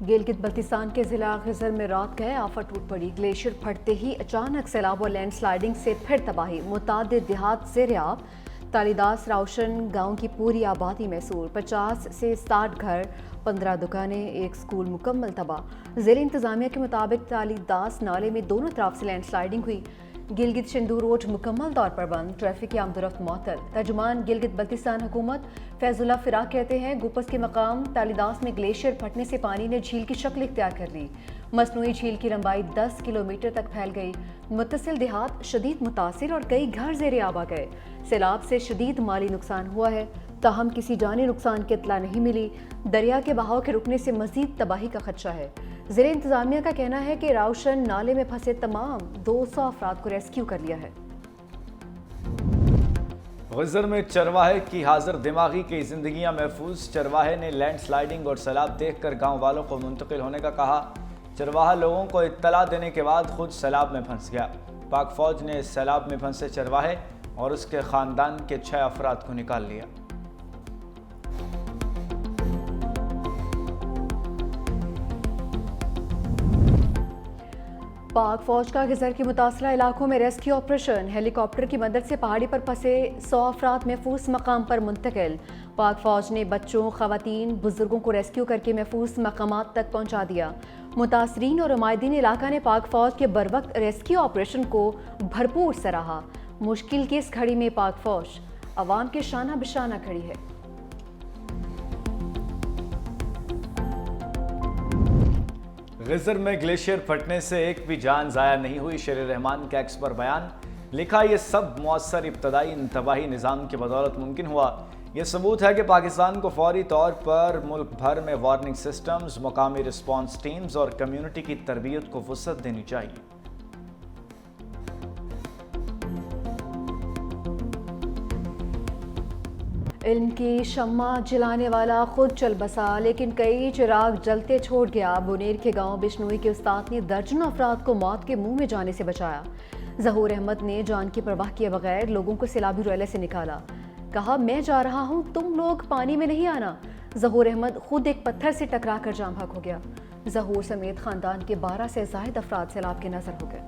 गिलगित बल्तिस्तान के जिला खिजर में रात गए आफत टूट पड़ी। ग्लेशियर फटते ही अचानक सैलाब और लैंडस्लाइडिंग से फिर तबाही। मुतादिद देहात ज़ेर-ए-आब। तालीदास रावशन गांव की पूरी आबादी महसूर। 50 से 60 घर, 15 दुकानें, एक स्कूल मुकम्मल तबाह। ज़िला इंतजामिया के मुताबिक तालीदास नाले में दोनों तरफ से लैंडस्लाइडिंग हुई। गिलगित शिंदू रोड मुकम्मल तौर पर बंद। ट्रैफिक की आमदोरफ्त मअतल। तर्जुमान गिलगित बल्तिस्तान हुकूमत फैजुल्ला फिराक कहते हैं, गुपस के मकाम तालीदास में ग्लेशियर फटने से पानी ने झील की शक्ल इख्तियार कर ली। मसनूई झील की लंबाई 10 किलोमीटर तक फैल गई। मुत्तसिल देहात शदीद मुतासिर और कई घर ज़ेर-ए-आब आ गए। सैलाब से शदीद माली नुकसान हुआ है, ताहम किसी जानी नुकसान की इत्तला नहीं मिली। दरिया के बहाव के रुकने से मजीद तबाही का खदशा है। ज़िला इंतजामिया का कहना है कि रावशन नाले में फंसे तमाम 200 अफराद को रेस्क्यू कर लिया है। ग़ज़र में चरवाहे की हाजिर दिमागी की जिंदगियां महफूज। चरवाहे ने लैंडस्लाइडिंग और सैलाब देखकर गांव वालों को मुंतकिल होने का कहा। चरवाहा लोगों को इत्तला देने के बाद खुद सैलाब में फंस गया। पाक फौज ने सैलाब में फंसे चरवाहे और उसके ख़ानदान के 6 अफराद को निकाल लिया। पाक फौज का गिजर के मुतासरा इलाकों में रेस्क्यू ऑपरेशन। हेलीकॉप्टर की मदद से पहाड़ी पर फंसे 100 अफराद महफूज मकाम पर मुंतकिल। पाक फौज ने बच्चों, खवातीन, बुजुर्गों को रेस्क्यू करके महफूज मकामात तक पहुंचा दिया। मुतासरीन और उमायदीन इलाका ने पाक फौज के बरवक्त रेस्क्यू ऑपरेशन को भरपूर सराहा। मुश्किल की इस घड़ी में पाक फौज अवाम के शाना बिशाना खड़ी है। ग़ज़र में ग्लेशियर फटने से एक भी जान ज़ाया नहीं हुई। शेर रहमान का एक्स पर बयान। लिखा, ये सब मुअस्सर इब्तदाई इंतबाही निज़ाम की बदौलत मुमकिन हुआ। यह सबूत है कि पाकिस्तान को फौरी तौर पर मुल्क भर में वार्निंग सिस्टम्स, मकामी रिस्पॉन्स टीम्स और कम्यूनिटी की तरबियत को वुसअत देनी चाहिए। इल्म की शम्मा जलाने वाला खुद चल बसा, लेकिन कई चिराग जलते छोड़ गया। बुनेर के गांव बिश्नोई के उस्ताद ने दर्जनों अफराद को मौत के मुंह में जाने से बचाया। ज़हूर अहमद ने जान की परवाह किए बगैर लोगों को सैलाबी रैले से निकाला। कहा, मैं जा रहा हूं, तुम लोग पानी में नहीं आना। ज़हूर अहमद खुद एक पत्थर से टकरा कर जाम भाग हो गया। ज़हूर समेत खानदान के 12 से ज़ायद अफराद सैलाब के नजर हो गए।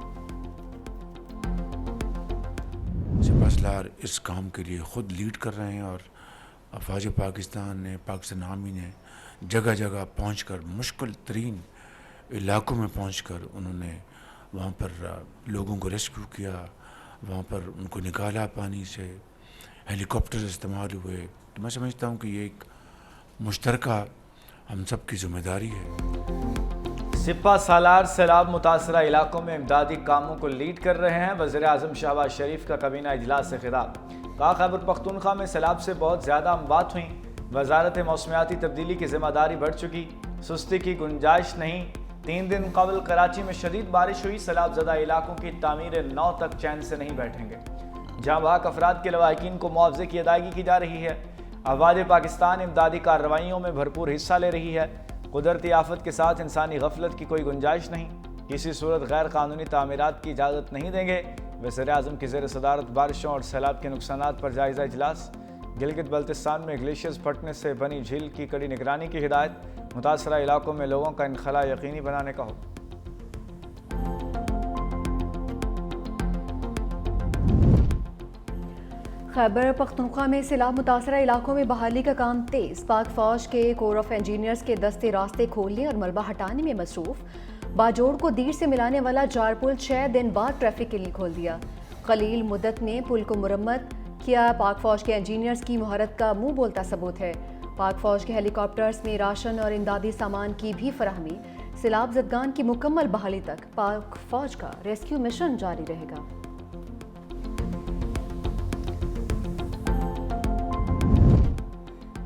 सिपहसालार इस काम के लिए खुद लीड कर रहे हैं और अफवाज पाकिस्तान ने, पाकिस्तान आर्मी ने जगह जगह पहुंचकर मुश्किल तरीन इलाकों में पहुंचकर उन्होंने वहाँ पर लोगों को रेस्क्यू किया, वहाँ पर उनको निकाला पानी से। हेलीकॉप्टर इस्तेमाल हुए। तो मैं समझता हूँ कि ये एक मुश्तरका हम सब की जिम्मेदारी है। सिपहसालार सैलाब मुतासरा इलाकों में इमदादी कामों को लीड कर रहे हैं। वज़ीर आज़म शहबाज शरीफ का कबीना इजलास से खिताब। कहा, खैबर पख्तूनख्वा में सैलाब से बहुत ज़्यादा अमवात हुई। वजारत मौसमियाती तब्दीली की जिम्मेदारी बढ़ चुकी, सुस्ती की गुंजाइश नहीं। 3 दिन कबल कराची में शदीद बारिश हुई। सैलाब ज़दा इलाकों की तामीर 9 तक चैन से नहीं बैठेंगे। जहाँ भाग अफराद के लवाहिकीन को मुआवजे की अदायगी की जा रही है। अफवाज पाकिस्तान इमदादी कार्रवाइयों में भरपूर हिस्सा ले रही है। कुदरती आफत के साथ इंसानी गफलत की कोई गुंजाइश नहीं। किसी सूरत गैर कानूनी तामीरात की इजाज़त नहीं देंगे। वज़ीर आज़म की ज़ेर सदारत बारिशों और सैलाब के नुकसानात पर जायज़ा इजलास। गिलगित बल्तिस्तान में ग्लेशियर्स फटने से बनी झील की कड़ी निगरानी की हिदायत। मुतासरा इलाकों में लोगों का इनखला यकीनी बनाने का हुक्म। खैबर पख्तूनख्वा में सैलाब मुतासरा इलाकों में बहाली का काम तेज। पाक फौज के कोर ऑफ इंजीनियर्स के दस्ते रास्ते खोलने और मलबा हटाने में मसरूफ। बाजोड़ को दीर से मिलाने वाला जार पुल 6 दिन बाद ट्रैफिक के लिए खोल दिया। कलील मुद्दत में पुल को मुरम्मत किया। पाक फौज के इंजीनियर्स की महारत का मुंह बोलता सबूत है। पाक फौज के हेलीकॉप्टर्स में राशन और इमदादी सामान की भी फराहमी। सैलाब ज़दगान की मुकम्मल बहाली तक पाक फौज का रेस्क्यू मिशन जारी रहेगा।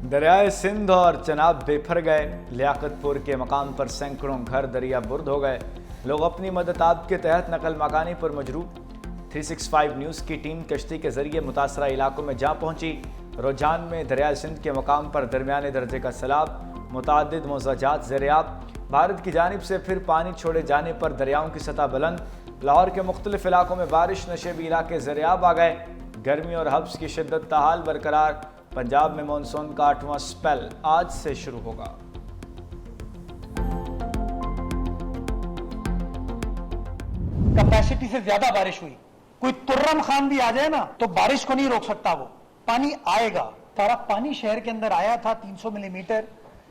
दरियाए सिंध और चनाब बेफर गए। लियाकतपुर के मकाम पर सैकड़ों घर दरिया बुर्द हो गए। लोग अपनी मदद आप के तहत नकल मकानी पर मजरूब। 365 न्यूज़ की टीम कश्ती के जरिए मुतासरा इलाकों में जा पहुंची। रुझान में दरियाए सिंध के मकाम पर दरमियाने दर्जे का सैलाब। मुतादिद मोज़ाजात ज़ेर-ए-आब। भारत की जानिब से फिर पानी छोड़े जाने पर दरियाओं की सतह बुलंद। लाहौर के मुख्तलिफ इलाकों में बारिश, नशेबी इलाके ज़ेर-ए-आब आ गए। गर्मी और हब्स की शिद्दत ताहाल बरकरार। पंजाब में मानसून का 8वां स्पेल आज से शुरू होगा। कैपेसिटी से ज्यादा बारिश हुई, कोई तुर्रम खान भी आ जाए ना तो बारिश को नहीं रोक सकता, वो पानी आएगा। सारा पानी शहर के अंदर आया था 300 मिलीमीटर,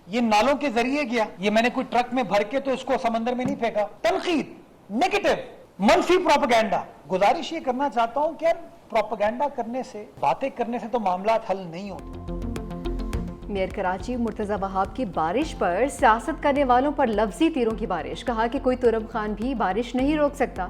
ये नालों के जरिए गया। ये मैंने कोई ट्रक में भर के तो इसको समंदर में नहीं फेंका। तनकीद, नेगेटिव, मनफी प्रोपेगेंडा। गुजारिश ये करना चाहता हूं कि प्रोपेगेंडा करने से, बातें करने से तो मामला हल नहीं होते। मेयर कराची मुर्तजा वहाब की बारिश पर सियासत करने वालों पर लफ्जी तीरों की बारिश। कहा कि कोई तुरम खान भी बारिश नहीं रोक सकता।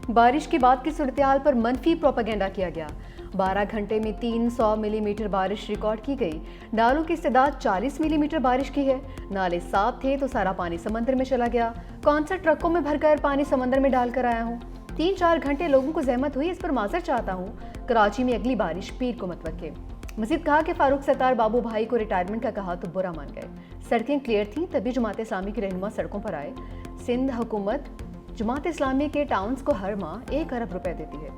बारिश के बाद की सूरत-ए-हाल पर मनफी प्रोपेगेंडा किया गया। 12 घंटे में 300 मिलीमीटर बारिश रिकॉर्ड की गई। नालों की इस्तेदाद 40 मिलीमीटर बारिश की है। नाले साफ थे तो सारा पानी समंदर में चला गया। कौन सा ट्रकों में भरकर पानी समंदर में डालकर आया हूँ। 3-4 घंटे लोगों को जहमत हुई, इस पर माजर चाहता हूँ। कराची में अगली बारिश पीर को मत वक्के। मजीद कहा कि फारूक सत्तार बाबू भाई को रिटायरमेंट का कहा तो बुरा मान गए। सड़कें क्लियर थीं तभी जमात इस्लामी के रहनुमा सड़कों पर आए। सिंध हुकूमत जमात इस्लामी के टाउन्स को हर माह 1 अरब रुपए देती है।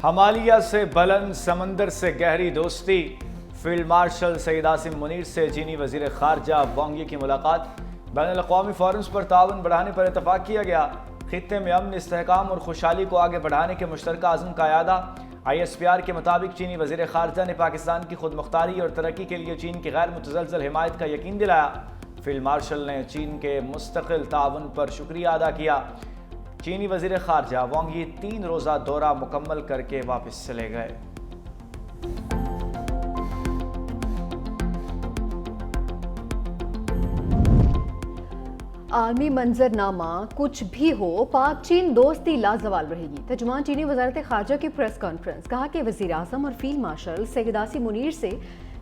हमालिया से बुलंद, समंदर से गहरी दोस्ती। फील्ड मार्शल सईद आसिम मुनीर से चीनी वजीर खारजा वांग यी की मुलाकात। बैनुल-अक़वामी फोरम्स पर ताउन बढ़ाने पर इतफाक किया गया। खित्ते में अमन, इस्तेहकाम और खुशहाली को आगे बढ़ाने के मुश्तरका अज़्म का यादा। ISPR के मुताबिक चीनी वज़ीर ख़ारजा ने पाकिस्तान की खुद मुख्तारी और तरक्की के लिए चीन की गैर मुतज़लज़ल हिमायत का यकीन दिलाया। फील्ड मार्शल ने चीन के मुस्तकिल ताउन पर शुक्रिया अदा किया। चीनी वज़ीर ख़ारजा वांग यी 3 रोज़ा दौरा मुकम्मल करके वापस चले गए। आलमी मंजरनामा कुछ भी हो, पाक चीन दोस्ती लाजवाल रहेगी। तर्जुमान चीनी वजारत खारजा की प्रेस कॉन्फ्रेंस। कहा कि वज़ीर आज़म और फील्ड मार्शल सईद आसिम मुनीर से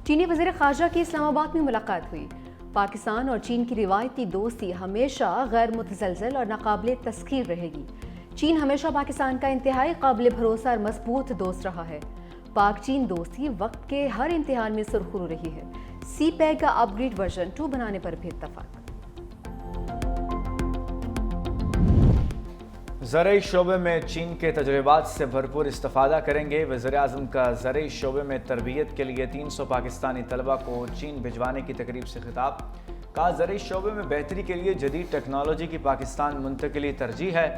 चीनी वज़ीर खारजा की इस्लामाबाद में मुलाकात हुई। पाकिस्तान और चीन की रिवायती दोस्ती हमेशा गैर मुतज़लज़ल और नाकाबिल तस्खीर रहेगी। चीन हमेशा पाकिस्तान का इंतहाई काबिल भरोसा और मजबूत दोस्त रहा है। पाक चीन दोस्ती वक्त के हर इम्तिहान में सुरखरू रही है। CPEC का अपग्रेड वर्जन 2 बनाने पर भी इत्तफाक। ज़रई शोबे में चीन के तजुर्बात से भरपूर इस्तेफादा करेंगे। वज़ीर-ए-आज़म का ज़रई शोबे में तरबियत के लिए 300 पाकिस्तानी तलबा को चीन भिजवाने की तकरीब से खिताब। कहा, ज़रई शोबे में बेहतरी के लिए जदीद टेक्नोलॉजी की पाकिस्तान मुंतकिली तरजीह है।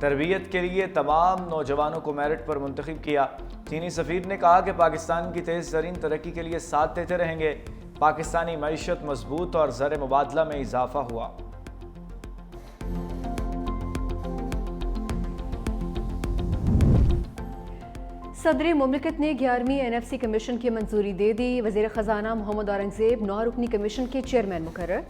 तरबियत के लिए तमाम नौजवानों को मेरिट पर मुंतखब किया। चीनी सफ़ीर ने कहा कि पाकिस्तान की तेज़ तरीन तरक्की के लिए साथ देते रहेंगे। पाकिस्तानी मईशत मजबूत और ज़र मुबादला में इजाफा हुआ। सदर मुमलिकत ने 11वीं NFC कमीशन की मंजूरी दे दी। वज़ीर ख़जाना मोहम्मद औरंगज़ेब 9 रुकनी कमीशन के चेयरमैन मुकर्रर।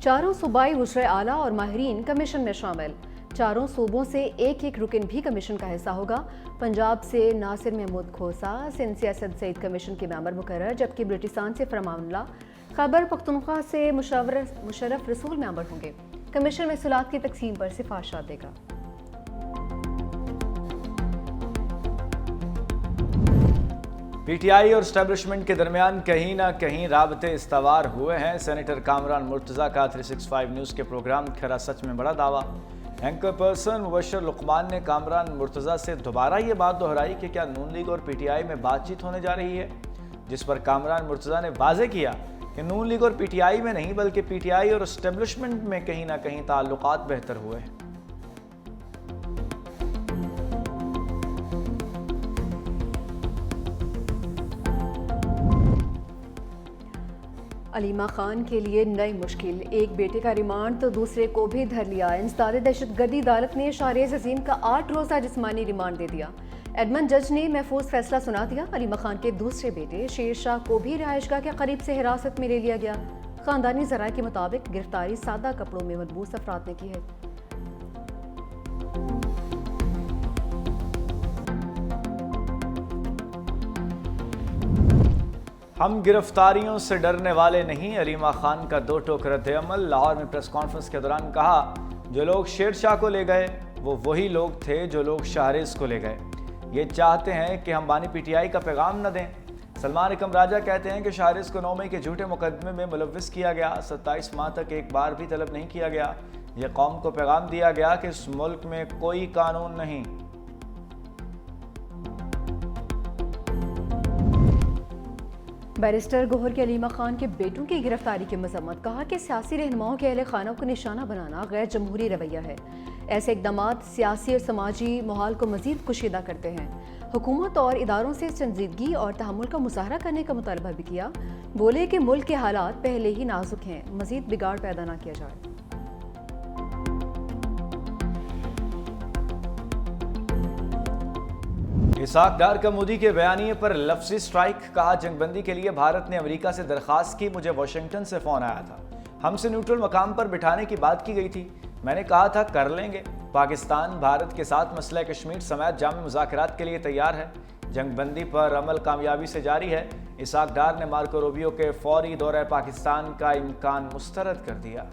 4 सूबाई वज़ीर आला और माहिरीन कमीशन में शामिल। 4 सूबों से एक रुकन भी कमीशन का हिस्सा होगा। पंजाब से नासिर महमूद खोसा, सिंध से असद सईद कमीशन के मेंबर मुकर्रर, जबकि बलूचिस्तान से फरमानला, खैबर पख्तूनख्वा से मुशर्रफ रसूल मेंबर होंगे। कमीशन महसूलात की तकसीम पर सिफारिशात देगा। PTI और स्टैब्लिशमेंट के दरमियान कहीं ना कहीं राबते इस्तवार हुए हैं। सेनेटर कामरान मुर्तज़ा का 365 न्यूज़ के प्रोग्राम खरा सच में बड़ा दावा। एंकर पर्सन मुबशर लुकमान ने कामरान मुर्तज़ा से दोबारा ये बात दोहराई कि क्या नून लीग और PTI में बातचीत होने जा रही है, जिस पर कामरान मुर्तज़ा ने वाज़े किया कि नून लीग और PTI में नहीं बल्कि PTI और स्टैब्लिशमेंट में कहीं ना कहीं ताल्लुकात बेहतर हुए हैं। अलीमा खान के लिए नई मुश्किल। एक बेटे का रिमांड तो दूसरे को भी धर लिया। इंसदाद दहशतगर्दी अदालत ने शाहरियार अजीम का 8 रोज़ा जिस्मानी रिमांड दे दिया। एडमंड जज ने महफूज फैसला सुना दिया। अलीमा खान के दूसरे बेटे शेर शाह को भी रिहाइशगाह के करीब से हिरासत में ले लिया गया। खानदानी ज़राए के मुताबिक गिरफ्तारी सादा कपड़ों में मलबूस अफराद ने की है। हम गिरफ्तारियों से डरने वाले नहीं। अलीमा खान का 2 टोक रद्द-ए-अमल। लाहौर में प्रेस कॉन्फ्रेंस के दौरान कहा, जो लोग शेर शाह को ले गए वो वही लोग थे जो लोग शाहरिज को ले गए। ये चाहते हैं कि हम बानी PTI का पैगाम न दें। सलमान इकम राजा कहते हैं कि शाहरिज को 9 मई के झूठे मुकदमे में मुलव्विस किया गया। 27 माह तक एक बार भी तलब नहीं किया गया। यह कौम को पैगाम दिया गया कि इस मुल्क में कोई कानून नहीं। बैरिस्टर गोहर के अलीमा खान के बेटों की गिरफ्तारी की मजम्मत, कहा कि सियासी रहनुमाओं के अहले खानों को निशाना बनाना गैर जमहूरी रवैया है। ऐसे इकदाम सियासी और समाजी माहौल को मजीद कुशीदा करते हैं। हुकूमत और इदारों से संजीदगी और तहम्मुल का मुजाहरा करने का मुतालबा भी किया। बोले कि मुल्क के हालात पहले ही नाजुक हैं, मजीद बिगाड़ पैदा ना किया जाए। इसाक डार का मोदी के बयानिए पर लफ्जी स्ट्राइक, कहा जंगबंदी के लिए भारत ने अमेरिका से दरख्वास्त की, मुझे वाशिंगटन से फ़ोन आया था, हमसे न्यूट्रल मकाम पर बिठाने की बात की गई थी, मैंने कहा था कर लेंगे। पाकिस्तान भारत के साथ मसला कश्मीर समेत जामी मुज़ाकरात के लिए तैयार है। जंगबंदी पर अमल कामयाबी से जारी है। इसाक डार ने मार्को रूबियो के फौरी दौरे पाकिस्तान का इम्कान मुस्तरद कर दिया।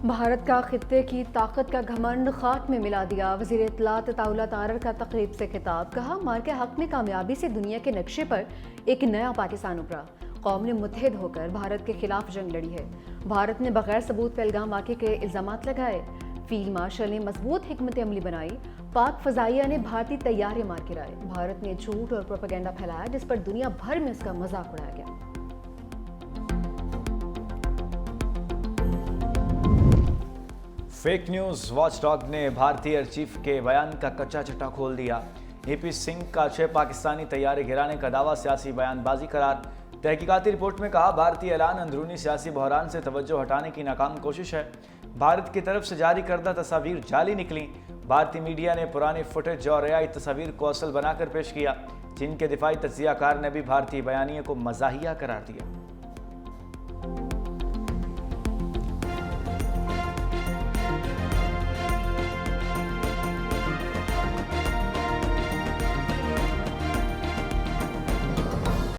भारत का खित्ते की ताकत का घमंड खाक में मिला दिया। वज़ीर इत्तलात अताउल्लाह तारर का तकरीब से खिताब, कहा मार के हक में कामयाबी से दुनिया के नक्शे पर एक नया पाकिस्तान उभरा। कौम ने मुत्तहिद होकर भारत के खिलाफ जंग लड़ी है। भारत ने बगैर सबूत पहलगाम वाक़े के इल्ज़ामात लगाए। फील्ड मार्शल ने मजबूत हिकमत अमली बनाई। पाक फ़ज़ाइया ने भारतीय तैयारे मार गिराए। भारत ने झूठ और प्रोपेगेंडा फैलाया जिस पर दुनिया भर में उसका मजाक उड़ाया गया। फेक न्यूज़ वॉचडॉग ने भारतीय एयर चीफ के बयान का कच्चा चिट्ठा खोल दिया। AP सिंह का 6 पाकिस्तानी तैयारे गिराने का दावा सियासी बयानबाजी करार। तहकीकाती रिपोर्ट में कहा भारतीय ऐलान अंदरूनी सियासी बहरान से तवज्जो हटाने की नाकाम कोशिश है। भारत की तरफ से जारी करदा तस्वीर जाली निकली। भारतीय मीडिया ने पुरानी फुटेज और AI तस्वीर को असल बनाकर पेश किया। चीन के दिफाई तज्जियाकार ने भी भारतीय बयानिए को मज़ाहिया करार दिया।